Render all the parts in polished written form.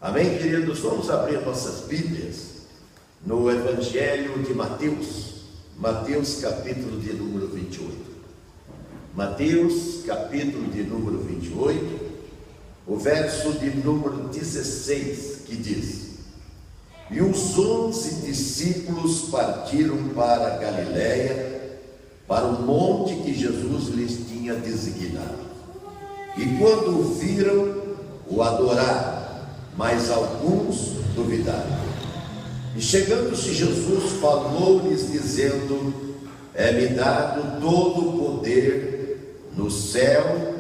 Amém, queridos? Vamos abrir nossas Bíblias no Evangelho de Mateus, Mateus capítulo de número 28. Mateus capítulo de número 28, o verso de número 16, que diz: E os 11 discípulos partiram para a Galiléia, para o monte que Jesus lhes tinha designado. E quando o viram, o adoraram, mas alguns duvidaram. E chegando-se Jesus, falou-lhes dizendo: É-me dado todo o poder no céu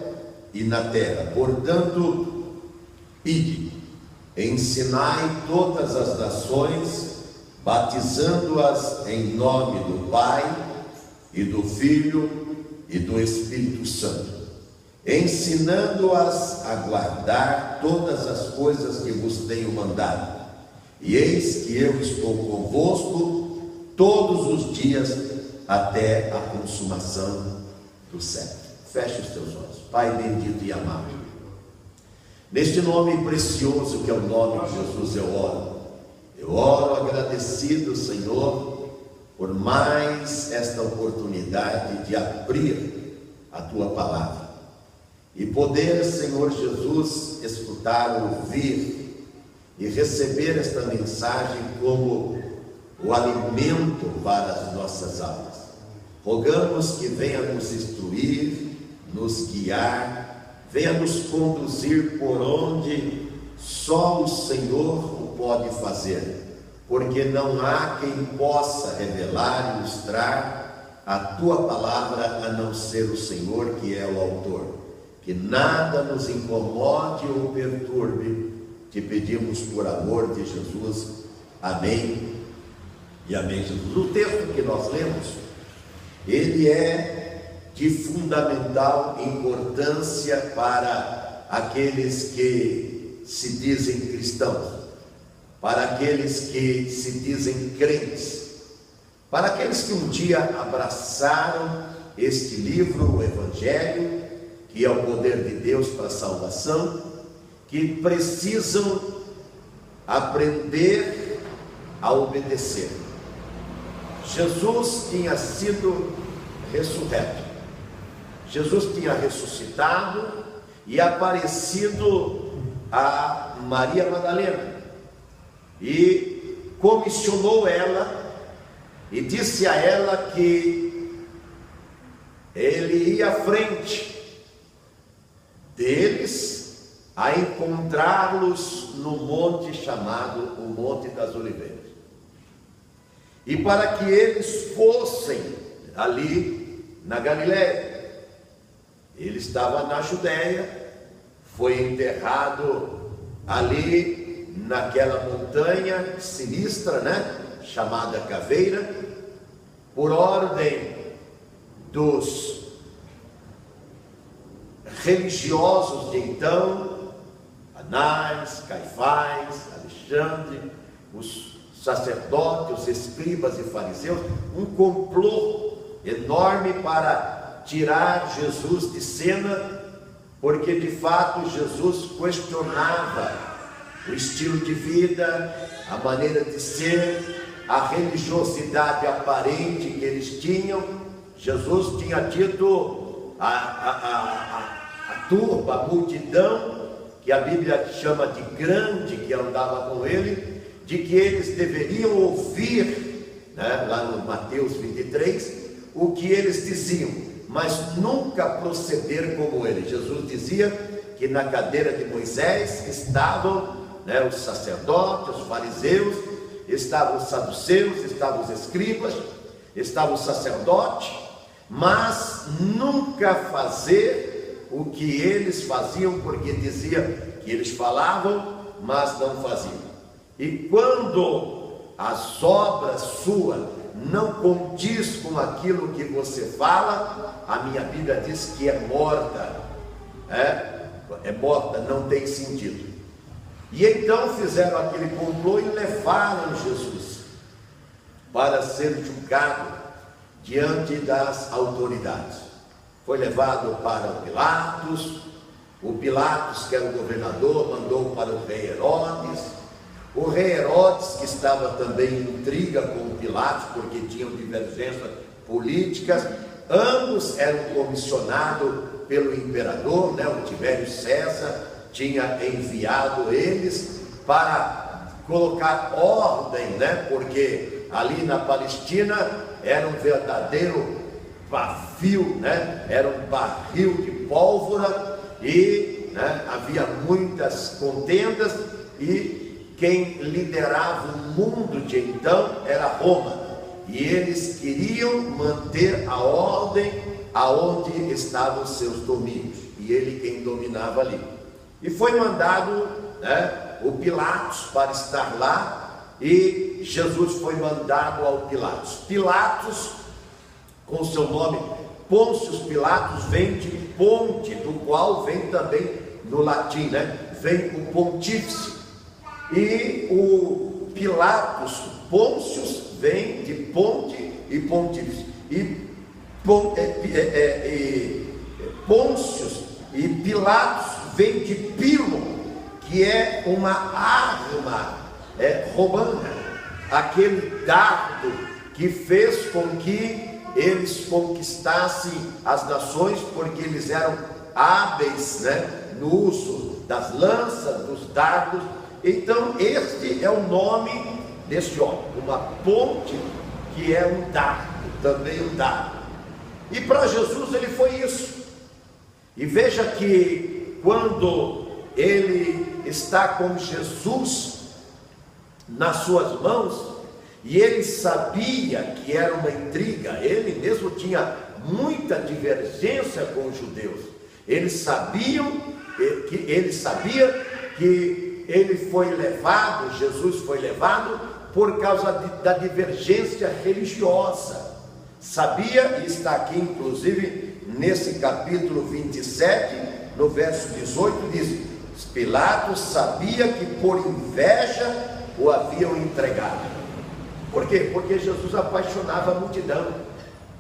e na terra. Portanto, ide, ensinai todas as nações, batizando-as em nome do Pai, e do Filho, e do Espírito Santo, ensinando-as a guardar todas as coisas que vos tenho mandado. E eis que eu estou convosco todos os dias até a consumação do século. Feche os teus olhos. Pai bendito e amado, neste nome precioso que é o nome de Jesus eu oro. Eu oro agradecido, Senhor, por mais esta oportunidade de abrir a Tua Palavra e poder, Senhor Jesus, escutar, ouvir e receber esta mensagem como o alimento para as nossas almas. Rogamos que venha nos instruir, nos guiar, venha nos conduzir por onde só o Senhor o pode fazer, porque não há quem possa revelar e ilustrar a Tua Palavra a não ser o Senhor, que é o autor. Que nada nos incomode ou perturbe, te pedimos por amor de Jesus. Amém e amém, Jesus. O texto que nós lemos, ele é de fundamental importância para aqueles que se dizem cristãos, para aqueles que se dizem crentes, para aqueles que um dia abraçaram este livro, o Evangelho, que é o poder de Deus para a salvação, que precisam aprender a obedecer. Jesus tinha sido ressurreto, Jesus tinha ressuscitado e aparecido a Maria Madalena, e comissionou ela, e disse a ela que ele ia à frente deles a encontrá-los no monte chamado o Monte das Oliveiras, e para que eles fossem ali na Galiléia. Ele estava na Judéia, foi enterrado ali naquela montanha sinistra, chamada Caveira, por ordem dos religiosos de então, Anás, Caifás, Alexandre, os sacerdotes, os escribas e fariseus, um complô enorme para tirar Jesus de cena, porque de fato Jesus questionava o estilo de vida, a maneira de ser, a religiosidade aparente que eles tinham. Jesus tinha dito a turba, a multidão, que a Bíblia chama de grande, que andava com ele, de que eles deveriam ouvir, lá no Mateus 23, o que eles diziam, mas nunca proceder como ele. Jesus dizia que na cadeira de Moisés estavam os sacerdotes, os fariseus, estavam os saduceus, estavam os escribas, estavam os sacerdotes, mas nunca fazer o que eles faziam, porque dizia que eles falavam, mas não faziam. E quando as obras suas não condiz com aquilo que você fala, a minha Bíblia diz que é morta, é morta, não tem sentido. E então fizeram aquele complô e levaram Jesus para ser julgado diante das autoridades. Foi levado para Pilatos, O Pilatos, que era o governador, mandou para o rei Herodes. O rei Herodes, que estava também em intriga com o Pilatos, porque tinham divergências políticas, ambos eram comissionados pelo imperador, né? O Tibério César tinha enviado eles para colocar ordem, né? Porque ali na Palestina era um verdadeiro pavio, né? Era um barril de pólvora e, né, havia muitas contendas, e quem liderava o mundo de então era Roma, e eles queriam manter a ordem aonde estavam seus domínios, e ele quem dominava ali. E foi mandado, né, o Pilatos para estar lá, e Jesus foi mandado ao Pilatos. Pilatos, com seu nome Pôncio Pilatos, vem de ponte, do qual vem também no latim, né? Vem o pontífice. E o Pilatos, Pôncio, vem de ponte e pontífice. E Pôncio e Pilatos vem de pilo, que é uma arma romana, aquele dardo que fez com que eles conquistassem as nações, porque eles eram hábeis, né, no uso das lanças, dos dardos. Então este é o nome deste homem, uma ponte que é um dardo, também um dardo. E para Jesus ele foi isso. E veja que quando ele está com Jesus nas suas mãos, e ele sabia que era uma intriga, ele mesmo tinha muita divergência com os judeus. Ele sabia que ele foi levado, Jesus foi levado por causa da divergência religiosa. Sabia, e está aqui inclusive nesse capítulo 27, no verso 18, diz: Pilatos sabia que por inveja o haviam entregado. Por quê? Porque Jesus apaixonava a multidão.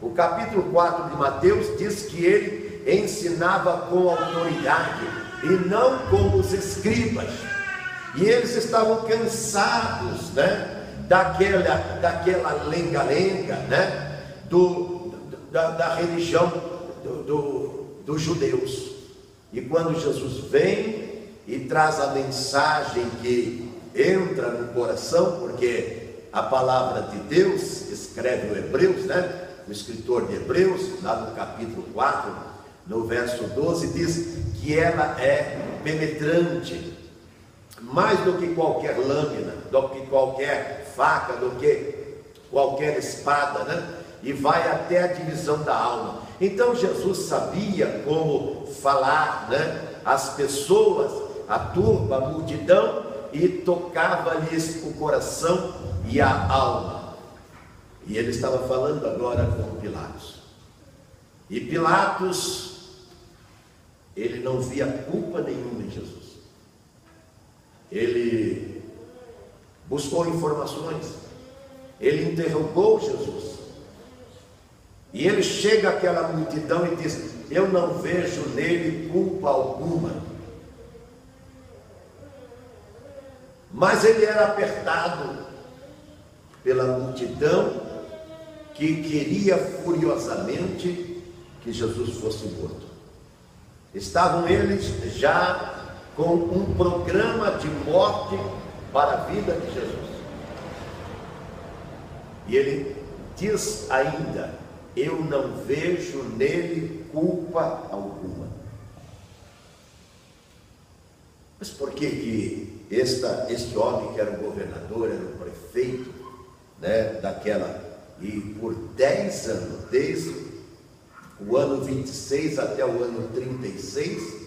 O capítulo 4 de Mateus diz que ele ensinava com autoridade e não como os escribas. E eles estavam cansados, né, daquela lenga-lenga, né, da religião dos judeus. E quando Jesus vem e traz a mensagem que entra no coração, porque a palavra de Deus, escreve o Hebreus, né? O escritor de Hebreus, lá no capítulo 4, no verso 12, diz que ela é penetrante, mais do que qualquer lâmina, do que qualquer faca, do que qualquer espada, né? E vai até a divisão da alma. Então Jesus sabia como falar, né, às pessoas, a turba, a multidão, e tocava-lhes o coração e a alma. E ele estava falando agora com Pilatos. E Pilatos, ele não via culpa nenhuma em Jesus. Ele buscou informações, ele interrogou Jesus. E ele chega àquela multidão e diz: eu não vejo nele culpa alguma. Mas ele era apertado pela multidão que queria furiosamente que Jesus fosse morto. Estavam eles já com um programa de morte para a vida de Jesus. E ele diz ainda: eu não vejo nele culpa alguma. Mas por que este homem, que era o governador, era o prefeito, né, e por 10 anos, desde o ano 26 até o ano 36,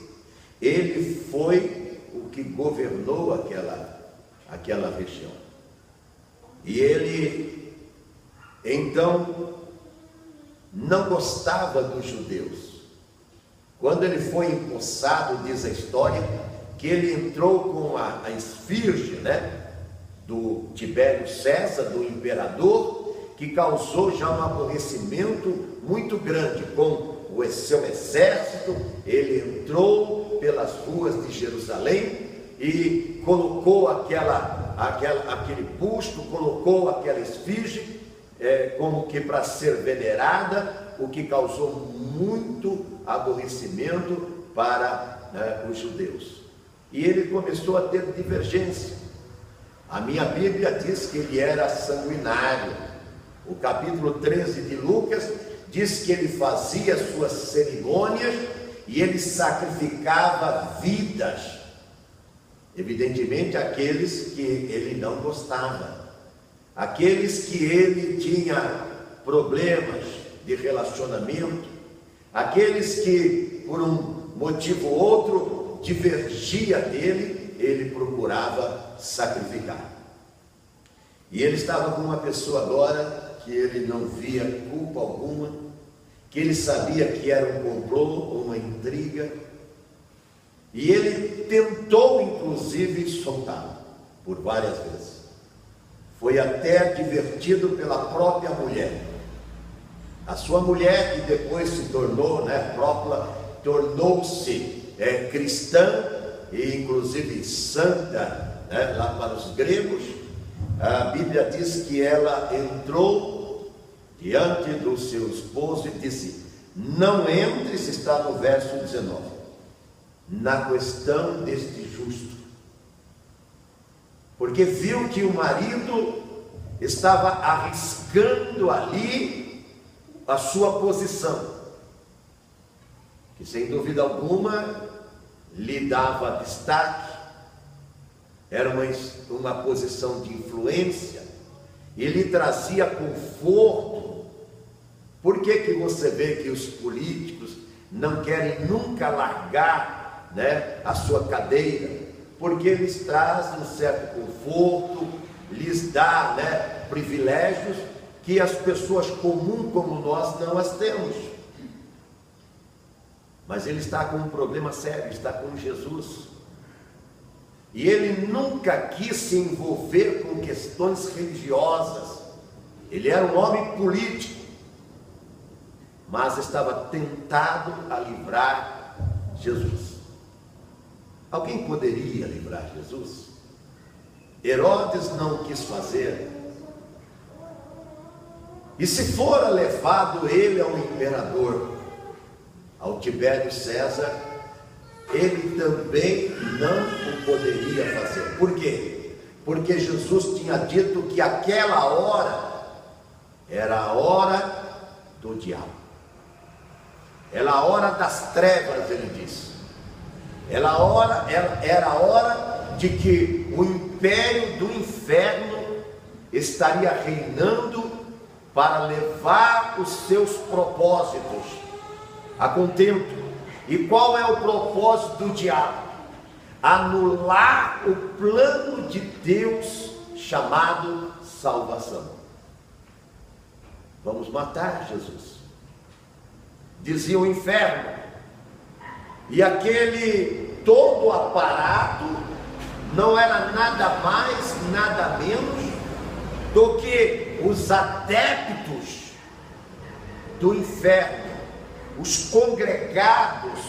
ele foi o que governou aquela região. E ele, então, não gostava dos judeus. Quando ele foi empossado, diz a história, que ele entrou com a esfinge, né, do Tibério César, do imperador, que causou já um aborrecimento muito grande com o seu exército. Ele entrou pelas ruas de Jerusalém e colocou aquele busto, colocou aquela esfinge, como que para ser venerada, o que causou muito aborrecimento para os judeus. E ele começou a ter divergência. A minha Bíblia diz que ele era sanguinário. O capítulo 13 de Lucas diz que ele fazia suas cerimônias e ele sacrificava vidas, evidentemente aqueles que ele não gostava, aqueles que ele tinha problemas de relacionamento, aqueles que por um motivo ou outro divergia dele, ele procurava sacrificar. E ele estava com uma pessoa agora que ele não via culpa alguma, que ele sabia que era um complô, uma intriga, e ele tentou inclusive soltá-lo por várias vezes. Foi até advertido pela própria mulher. A sua mulher, que depois se tornou, tornou-se cristã e inclusive santa, lá para os gregos. A Bíblia diz que ela entrou diante do seu esposo e disse: não entres, está no verso 19, na questão deste justo, porque viu que o marido estava arriscando ali a sua posição, que sem dúvida alguma lhe dava destaque, era uma posição de influência, e lhe trazia conforto. Por que você vê que os políticos não querem nunca largar a sua cadeira? Porque eles trazem um certo conforto, lhes dá privilégios que as pessoas comuns como nós não as temos. Mas ele está com um problema sério, está com Jesus. E ele nunca quis se envolver com questões religiosas. Ele era um homem político, mas estava tentado a livrar Jesus. Alguém poderia livrar Jesus? Herodes não quis fazer. E se fora levado ele ao imperador, ao Tibério César, ele também não o poderia fazer. Por quê? Porque Jesus tinha dito que aquela hora era a hora do diabo. Era a hora das trevas, ele disse. Era a hora de que o império do inferno estaria reinando para levar os seus propósitos a contento. E qual é o propósito do diabo? Anular o plano de Deus chamado salvação. Vamos matar Jesus, dizia o inferno. E aquele todo o aparato não era nada mais, nada menos do que os adeptos do inferno, os congregados,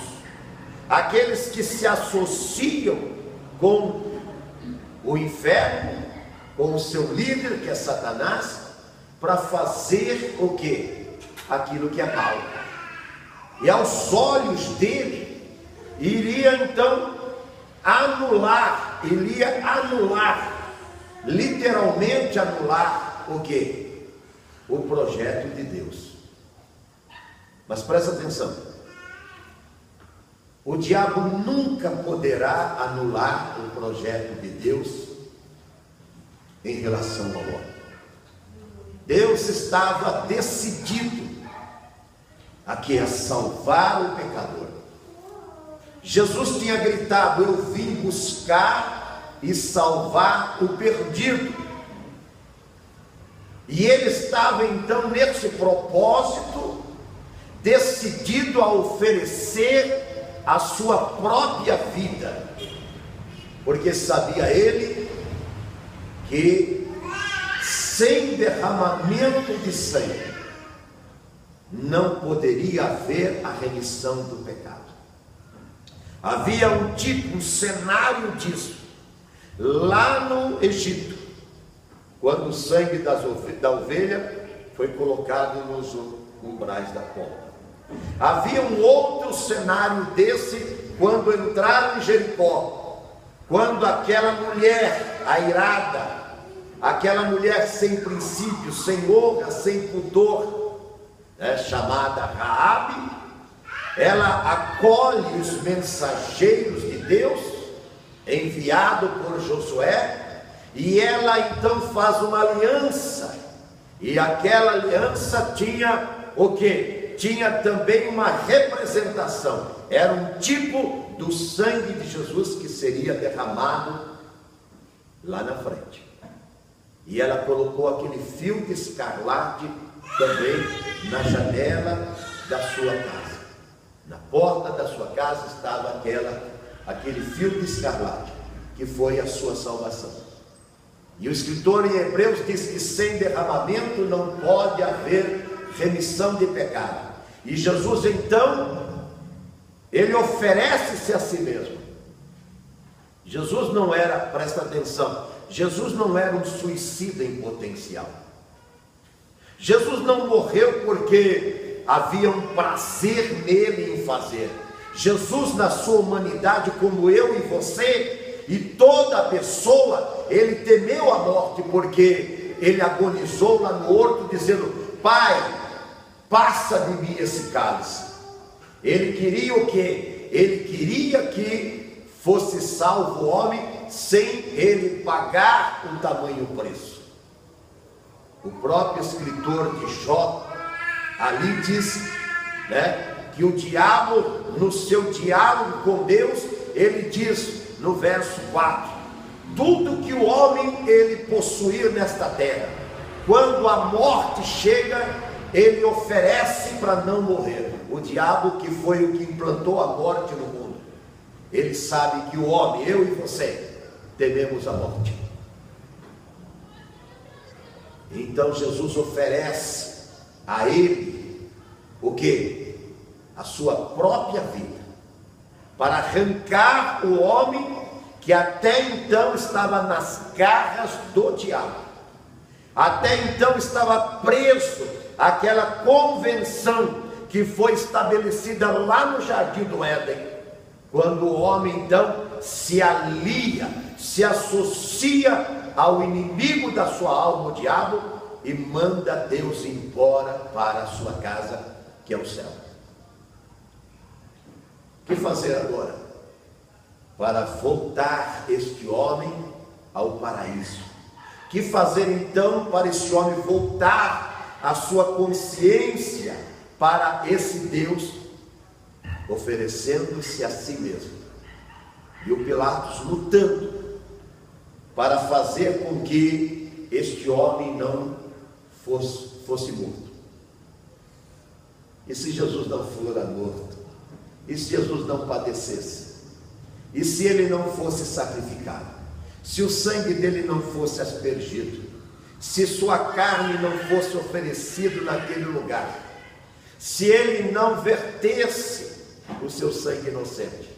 aqueles que se associam com o inferno, com o seu líder, que é Satanás, para fazer o quê? Aquilo que é mal. E aos olhos dele, iria então anular, literalmente anular o quê? O projeto de Deus. Mas presta atenção, o diabo nunca poderá anular o projeto de Deus em relação ao homem. Deus estava decidido a salvar o pecador. Jesus tinha gritado: eu vim buscar e salvar o perdido. E ele estava então nesse propósito, decidido a oferecer a sua própria vida, porque sabia ele que sem derramamento de sangue não poderia haver a remissão do pecado. Havia um tipo, um cenário disso, lá no Egito, quando o sangue da ovelha foi colocado nos umbrais da porta. Havia um outro cenário desse, quando entraram em Jericó, quando aquela mulher airada, aquela mulher sem princípio, sem honra, sem pudor, chamada Raabe, ela acolhe os mensageiros de Deus, enviado por Josué, e ela então faz uma aliança, e aquela aliança tinha o quê? Tinha também uma representação, era um tipo do sangue de Jesus que seria derramado lá na frente. E ela colocou aquele fio de escarlate também na janela da sua casa. Na porta da sua casa estava aquele fio de escarlate, que foi a sua salvação. E o escritor em Hebreus diz que sem derramamento não pode haver remissão de pecado. E Jesus então, ele oferece-se a si mesmo. Jesus não era, presta atenção, Jesus não era um suicida em potencial. Jesus não morreu porque havia um prazer nele em fazer. Jesus, na sua humanidade, como eu e você, e toda pessoa, ele temeu a morte, porque ele agonizou lá no horto, dizendo: Pai, passa de mim esse cálice. Ele queria o quê? Ele queria que fosse salvo o homem, sem ele pagar um tamanho preço. O próprio escritor de Jó ali diz, que o diabo, no seu diálogo com Deus, ele diz no verso 4: tudo que o homem ele possuir nesta terra, quando a morte chega, ele oferece para não morrer. O diabo, que foi o que implantou a morte no mundo, ele sabe que o homem, eu e você, tememos a morte. Então Jesus oferece a ele o quê? A sua própria vida, para arrancar o homem que até então estava nas garras do diabo, até então estava preso àquela convenção que foi estabelecida lá no Jardim do Éden, quando o homem então se alia, se associa ao inimigo da sua alma, o diabo, e manda Deus embora para a sua casa, que é o céu. O que fazer agora para voltar este homem ao paraíso? O que fazer então para esse homem voltar a sua consciência para esse Deus, oferecendo-se a si mesmo? E o Pilatos lutando para fazer com que este homem não fosse morto. E se Jesus não fora morto? E se Jesus não padecesse? E se ele não fosse sacrificado? Se o sangue dele não fosse aspergido? Se sua carne não fosse oferecida naquele lugar? Se ele não vertesse o seu sangue inocente,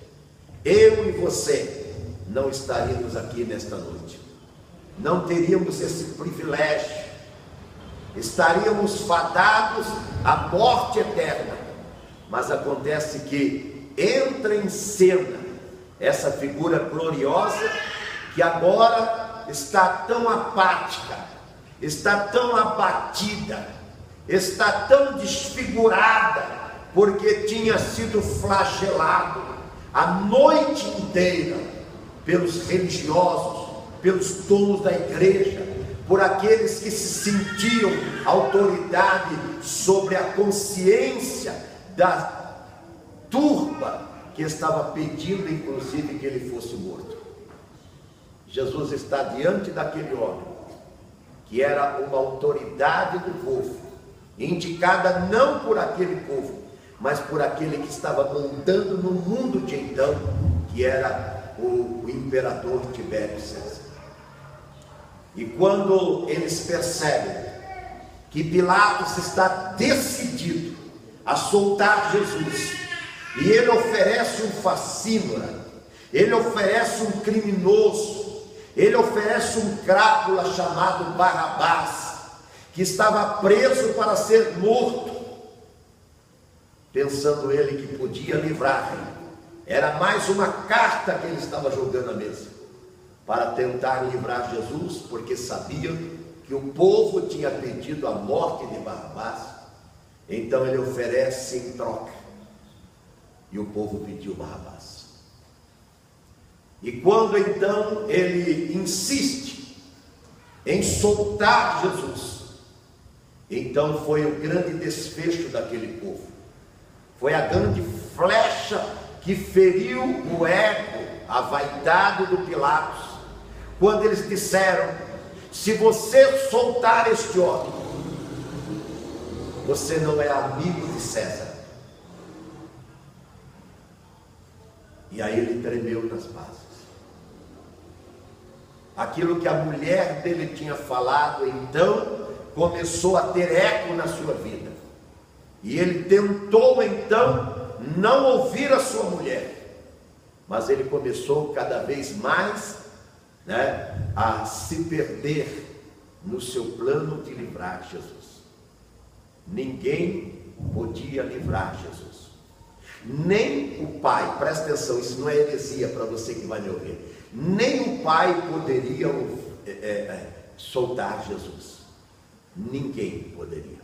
eu e você não estaríamos aqui nesta noite, não teríamos esse privilégio, estaríamos fadados à morte eterna. Mas acontece que entra em cena essa figura gloriosa, que agora está tão apática, está tão abatida, está tão desfigurada, porque tinha sido flagelado a noite inteira pelos religiosos, pelos donos da igreja, por aqueles que se sentiam autoridade sobre a consciência da turba que estava pedindo, inclusive, que ele fosse morto. Jesus está diante daquele homem, que era uma autoridade do povo, indicada não por aquele povo, mas por aquele que estava mandando no mundo de então, que era o imperador Tibério César. E quando eles percebem que Pilatos está decidido a soltar Jesus, E ele oferece um facínora, ele oferece um criminoso, ele oferece um crápula chamado Barrabás, que estava preso para ser morto, pensando ele que podia livrar. Era mais uma carta que ele estava jogando à mesa, para tentar livrar Jesus, porque sabia que o povo tinha pedido a morte de Barrabás. Então ele oferece em troca, e o povo pediu Barrabás. E quando então ele insiste em soltar Jesus, então foi o grande desfecho daquele povo, foi a grande flecha que feriu o ego, a vaidade do Pilatos, quando eles disseram: se você soltar este homem, você não é amigo de César. E aí ele tremeu nas bases. Aquilo que a mulher dele tinha falado, então, começou a ter eco na sua vida. E ele tentou, então, não ouvir a sua mulher. Mas ele começou cada vez mais, a se perder no seu plano de livrar Jesus. Ninguém podia livrar Jesus. Nem o Pai, presta atenção, isso não é heresia para você que vai me ouvir. Nem o Pai poderia soltar Jesus. Ninguém poderia.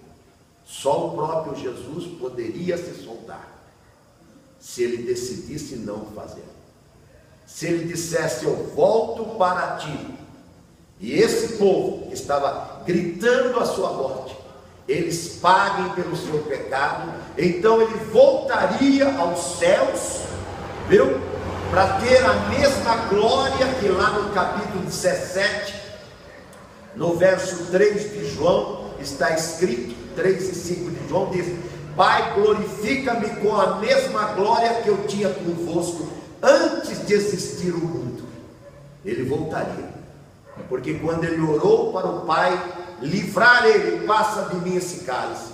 Só o próprio Jesus poderia se soltar, se ele decidisse não fazer. Se ele dissesse: eu volto para ti, e esse povo que estava gritando a sua morte, eles paguem pelo seu pecado, então ele voltaria aos céus, viu? Para ter a mesma glória que lá no capítulo 17, no verso 3 de João, está escrito, 3 e 5 de João, diz: Pai, glorifica-me com a mesma glória que eu tinha convosco antes de existir o mundo. Ele voltaria, porque quando ele orou para o Pai livrar ele: passa de mim esse cálice,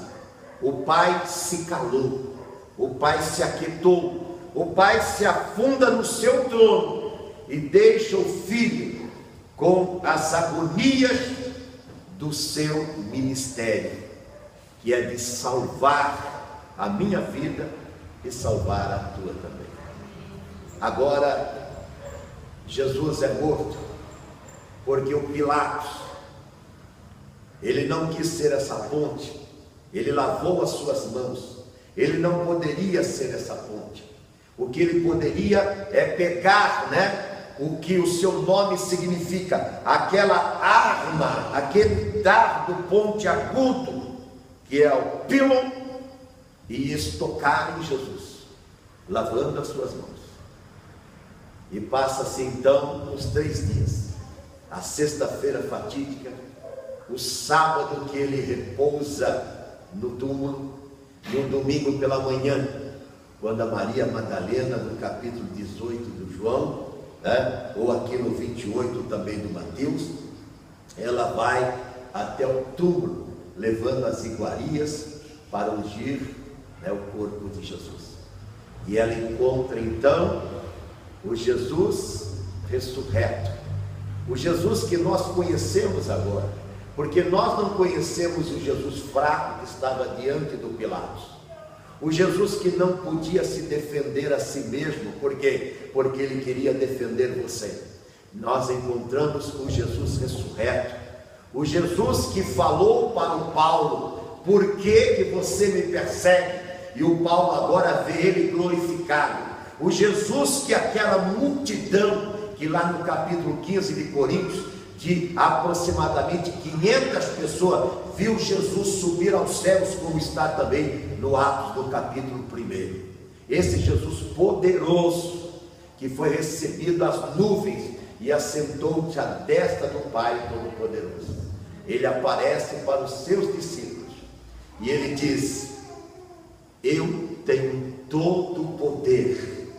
o Pai se calou, o Pai se aquietou, o Pai se afunda no seu trono e deixa o Filho com as agonias do seu ministério, que é de salvar a minha vida e salvar a tua também. Agora, Jesus é morto, porque o Pilatos, ele não quis ser essa ponte, ele lavou as suas mãos, ele não poderia ser essa ponte. O que ele poderia é pegar, o que o seu nome significa, aquela arma, aquele dardo pontiagudo, que é o pilum, e estocar em Jesus, lavando as suas mãos. E passa-se então os 3 dias, a sexta-feira fatídica, o sábado que ele repousa no túmulo, e um domingo pela manhã, quando a Maria Madalena, no capítulo 18 do João, ou aqui no 28 também do Mateus, ela vai até o túmulo, levando as iguarias para ungir o corpo de Jesus. E ela encontra então o Jesus ressurreto, o Jesus que nós conhecemos agora, porque nós não conhecemos o Jesus fraco que estava diante do Pilatos, o Jesus que não podia se defender a si mesmo. Por quê? Porque ele queria defender você. Nós encontramos o Jesus ressurreto, o Jesus que falou para o Paulo: por que você me persegue? E o Paulo agora vê ele glorificado. O Jesus que aquela multidão, que lá no capítulo 15 de Coríntios, de aproximadamente 500 pessoas, viu Jesus subir aos céus, como está também no Atos do capítulo 1. Esse Jesus poderoso, que foi recebido às nuvens e assentou-se à destra do Pai Todo-Poderoso, ele aparece para os seus discípulos e ele diz: eu tenho todo o poder,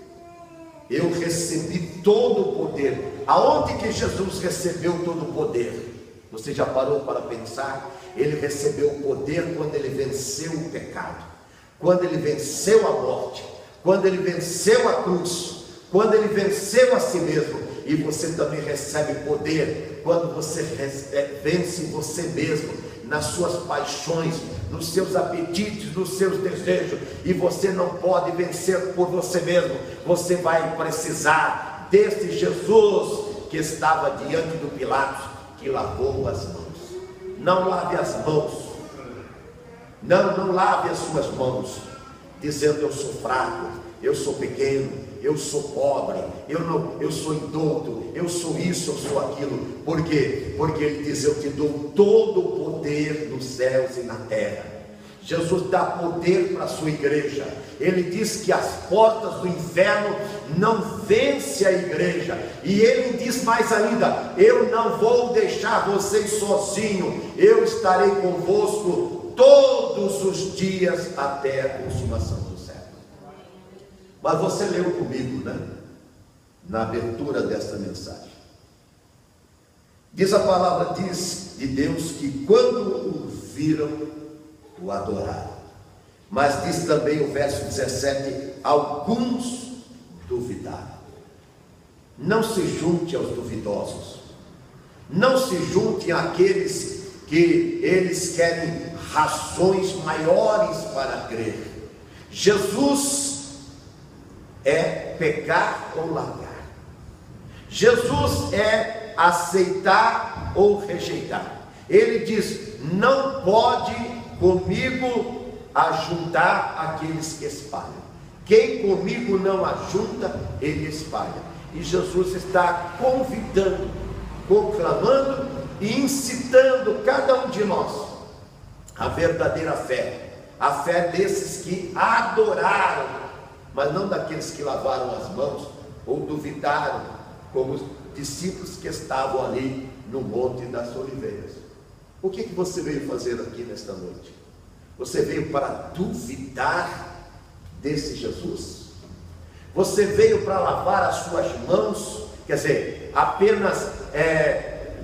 eu recebi todo o poder. Aonde que Jesus recebeu todo o poder? Você já parou para pensar? Ele recebeu o poder quando ele venceu o pecado, quando ele venceu a morte, quando ele venceu a cruz, quando ele venceu a si mesmo. E você também recebe poder quando você vence você mesmo, nas suas paixões, nos seus apetites, nos seus desejos. E você não pode vencer por você mesmo. Você vai precisar desse Jesus que estava diante do Pilatos, que lavou as mãos. Não lave as mãos. Não lave as suas mãos, dizendo: eu sou fraco, eu sou pequeno, eu sou pobre, eu sou indouto, eu sou isso, eu sou aquilo. Por quê? Porque ele diz: eu te dou todo o poder nos céus e na terra. Jesus dá poder para a sua igreja. Ele diz que as portas do inferno não vencem a igreja. E ele diz mais ainda: eu não vou deixar vocês sozinhos, eu estarei convosco todos os dias até a consumação do século. Mas você leu comigo, né? Na abertura desta mensagem. Diz a palavra de Deus que quando o viram, o adoraram. Mas diz também o verso 17: alguns duvidaram. Não se junte aos duvidosos. Não se junte àqueles que eles querem razões maiores para crer. Jesus é pecar ou largar. Jesus é aceitar ou rejeitar. Ele diz: não pode comigo ajuntar aqueles que espalham. Quem comigo não ajunta, ele espalha. E Jesus está convidando, proclamando e incitando cada um de nós a verdadeira fé, a fé desses que adoraram, mas não daqueles que lavaram as mãos ou duvidaram, como os discípulos que estavam ali no Monte das Oliveiras. O que você veio fazer aqui nesta noite? Você veio para duvidar desse Jesus? Você veio para lavar as suas mãos, quer dizer, apenas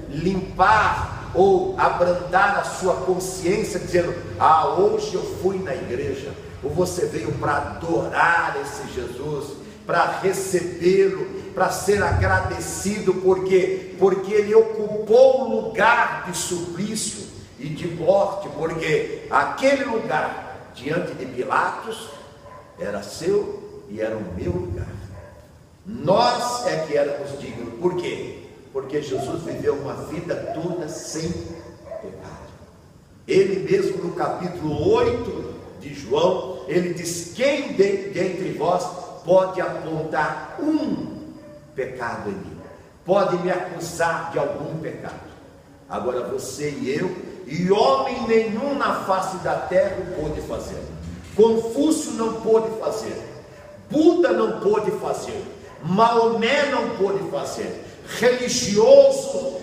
limpar ou abrandar a sua consciência, dizendo: ah, hoje eu fui na igreja? Ou você veio para adorar esse Jesus, para recebê-lo, para ser agradecido, porque ele ocupou o lugar de suplício e de morte, porque aquele lugar diante de Pilatos era seu e era o meu lugar. Nós é que éramos dignos. Por quê? Porque Jesus viveu uma vida toda sem pecado. Ele mesmo no capítulo 8 de João, ele diz: quem dentre vós pode apontar um pecado em mim? Pode me acusar de algum pecado? Agora você e eu, e homem nenhum na face da terra o pôde fazer. Confúcio não pôde fazer, Buda não pôde fazer, Maomé não pôde fazer, religioso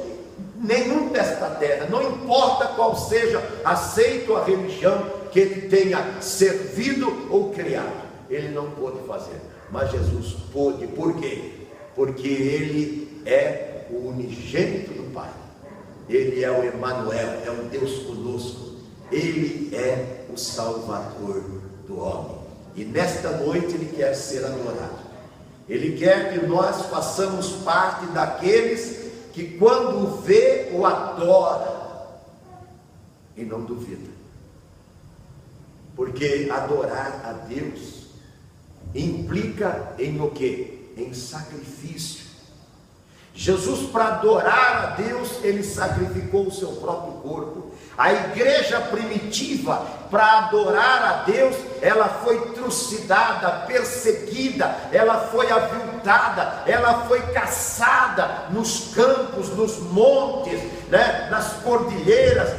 nenhum desta terra, não importa qual seja aceito a religião que ele tenha servido ou criado, ele não pôde fazer. Mas Jesus pôde. Por quê? Porque ele é o unigênito do Pai, ele é o Emanuel, é o Deus conosco, ele é o Salvador do homem. E nesta noite ele quer ser adorado. Ele quer que nós façamos parte daqueles que quando o vê, o adora e não duvida. Porque adorar a Deus implica em o quê? Em sacrifício. Jesus, para adorar a Deus, ele sacrificou o seu próprio corpo. A igreja primitiva, para adorar a Deus, ela foi trucidada, perseguida, ela foi aviltada, ela foi caçada nos campos, nos montes, né? Nas cordilheiras,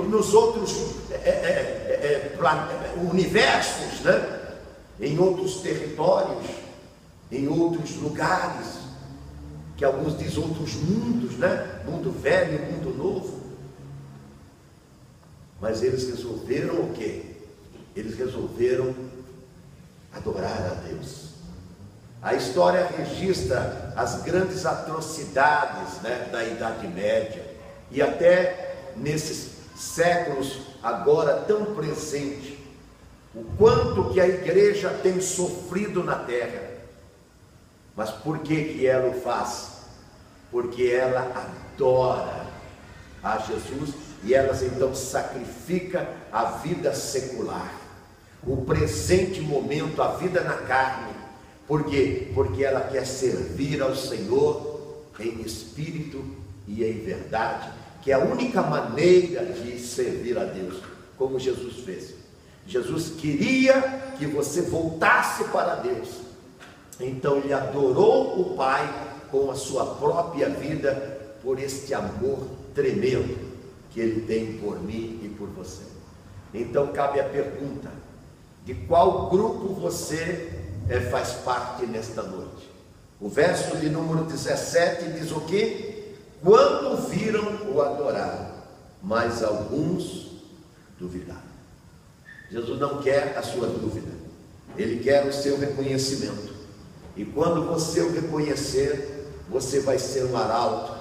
nos outros universos, né? Em outros territórios, em outros lugares, que alguns dizem outros mundos, né? Mundo velho, mundo novo. Mas eles resolveram o quê? Eles resolveram adorar a Deus. A história registra as grandes atrocidades, né, da Idade Média, e até nesses séculos agora tão presentes, o quanto que a igreja tem sofrido na terra. Mas por que ela o faz? Porque ela adora a Jesus e ela então sacrifica a vida secular, o presente momento, a vida na carne. Por quê? Porque ela quer servir ao Senhor em espírito e em verdade, que é a única maneira de servir a Deus, como Jesus fez. Jesus queria que você voltasse para Deus, então ele adorou o Pai com a sua própria vida, por este amor tremendo que ele tem por mim e por você. Então cabe a pergunta: de qual grupo você faz parte nesta noite? O verso de número 17 diz o quê? Quando viram, o adoraram, mas alguns duvidaram. Jesus não quer a sua dúvida, ele quer o seu reconhecimento. E quando você o reconhecer, você vai ser um arauto,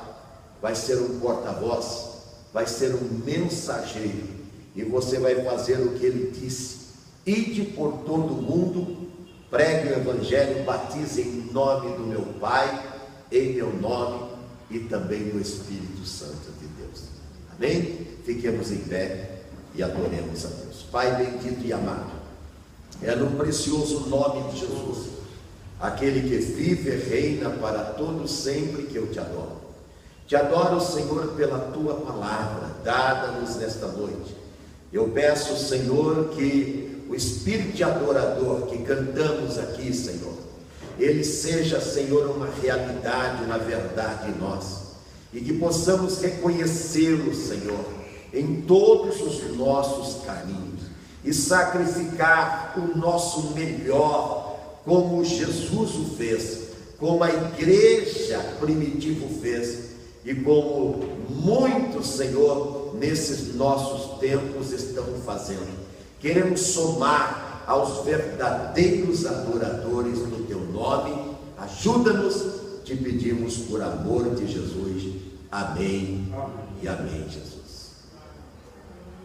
vai ser um porta-voz, vai ser um mensageiro, e você vai fazer o que ele disse: ide por todo o mundo, pregue o evangelho, batize em nome do meu Pai, em meu nome e também no Espírito Santo de Deus. Amém? Fiquemos em pé e adoremos a Deus. Pai bendito e amado, é no precioso nome de Jesus, aquele que vive e reina para todos sempre, que eu te adoro. Te adoro, Senhor, pela tua palavra dada-nos nesta noite. Eu peço, Senhor, que o espírito de adorador que cantamos aqui, Senhor, ele seja, Senhor, uma realidade, uma verdade em nós, e que possamos reconhecê-lo, Senhor, em todos os nossos caminhos, e sacrificar o nosso melhor, como Jesus o fez, como a igreja primitiva fez, e como muitos, Senhor, nesses nossos tempos estão fazendo. Queremos somar aos verdadeiros adoradores do teu nome. Ajuda-nos, te pedimos por amor de Jesus. Amém. E amém, Jesus.